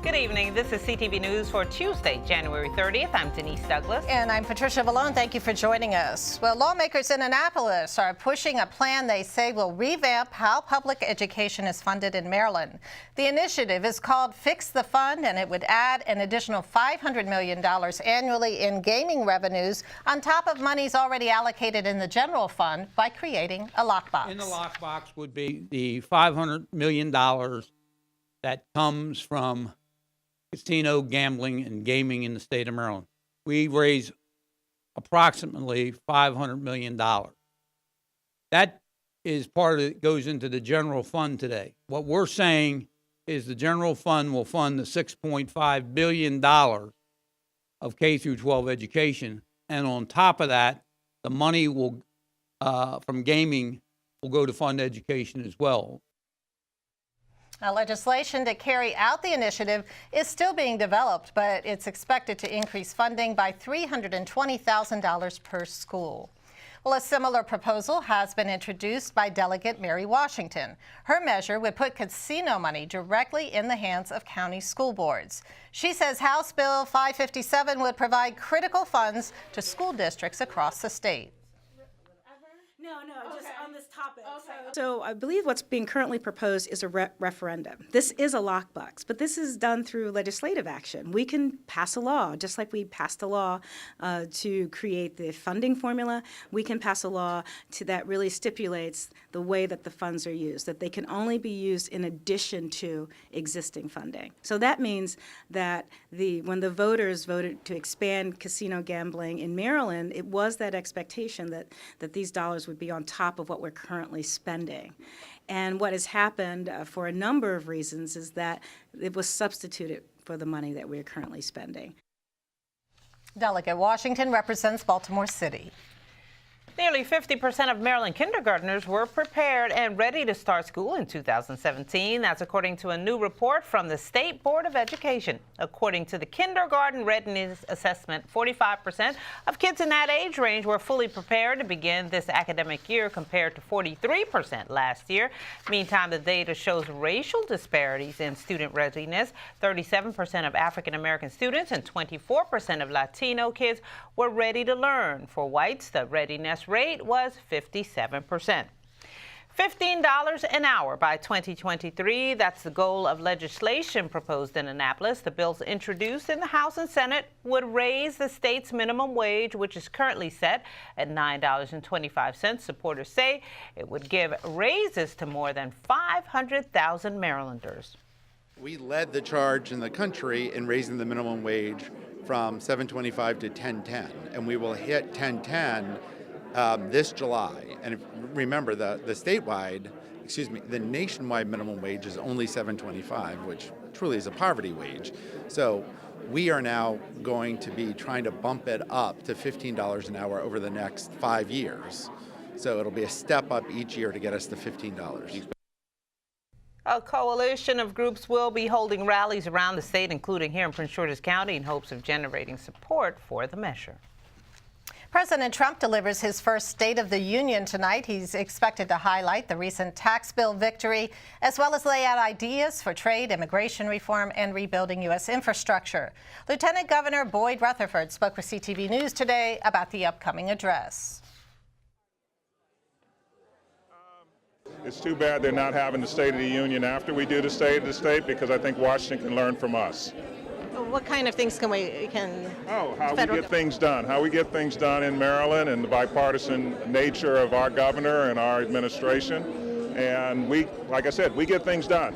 Good evening. This is CTV News for Tuesday, January 30th. I'm Denise Douglas. And I'm Patricia Vallone. Thank you for joining us. Well, lawmakers in Annapolis are pushing a plan they say will revamp how public education is funded in Maryland. The initiative is called Fix the Fund, and it would add an additional $500 million annually in gaming revenues on top of monies already allocated in the general fund by creating a lockbox. In the lockbox would be the $500 million that comes from casino gambling and gaming in the state of Maryland. We raise approximately $500 million. That is part of it, goes into the general fund today. What we're saying is the general fund will fund the $6.5 billion of K through 12 education. And on top of that, the money will from gaming will go to fund education as well. Now, legislation to carry out the initiative is still being developed, but it's expected to increase funding by $320,000 per school. Well, a similar proposal has been introduced by Delegate Mary Washington. Her measure would put casino money directly in the hands of county school boards. She says House Bill 557 would provide critical funds to school districts across the state. No, just on this topic. Okay. So I believe what's being currently proposed is a referendum. This is a lockbox, but this is done through legislative action. We can pass a law, just like we passed a law to create the funding formula. We can pass a law that really stipulates the way that the funds are used, that they can only be used in addition to existing funding. So that means that when the voters voted to expand casino gambling in Maryland, it was that expectation that these dollars would be on top of what we're currently spending. And what has happened for a number of reasons is that it was substituted for the money that we're currently spending. Delegate Washington represents Baltimore City. Nearly 50% of Maryland kindergartners were prepared and ready to start school in 2017. That's according to a new report from the State Board of Education. According to the Kindergarten Readiness Assessment, 45% of kids in that age range were fully prepared to begin this academic year compared to 43% last year. Meantime, the data shows racial disparities in student readiness. 37% of African American students and 24% of Latino kids were ready to learn. For whites, the readiness rate was 57%. $15 an hour by 2023. That's the goal of legislation proposed in Annapolis. The bills introduced in the House and Senate would raise the state's minimum wage, which is currently set at $9.25. Supporters say it would give raises to more than 500,000 Marylanders. We led the charge in the country in raising the minimum wage from $7.25 to $10.10, and we will hit $10.10 this July. And remember, the nationwide minimum wage is only $7.25, which truly is a poverty wage. So we are now going to be trying to bump it up to $15 an hour over the next 5 years. So it'll be a step up each year to get us to $15. A coalition of groups will be holding rallies around the state, including here in Prince George's County, in hopes of generating support for the measure. President Trump delivers his first State of the Union tonight. He's expected to highlight the recent tax bill victory, as well as lay out ideas for trade, immigration reform, and rebuilding U.S. infrastructure. Lieutenant Governor Boyd Rutherford spoke with CTV News today about the upcoming address. It's too bad they're not having the State of the Union after we do the State of the State, because I think Washington can learn from us. What kind of things how we get things done. How we get things done in Maryland, and the bipartisan nature of our governor and our administration. And like I said, we get things done.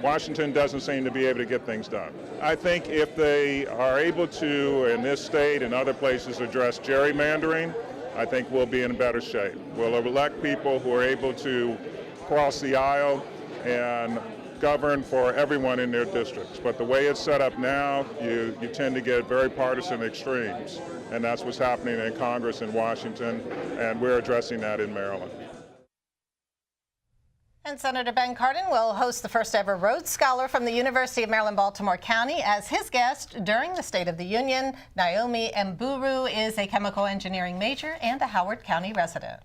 Washington doesn't seem to be able to get things done. I think if they are able to, in this state and other places, address gerrymandering, I think we'll be in better shape. We'll elect people who are able to cross the aisle and govern for everyone in their districts. But the way it's set up now, you tend to get very partisan extremes. And that's what's happening in Congress in Washington, and we're addressing that in Maryland. And Senator Ben Cardin will host the first ever Rhodes Scholar from the University of Maryland, Baltimore County as his guest during the State of the Union. Naomi Mburu is a chemical engineering major and a Howard County resident.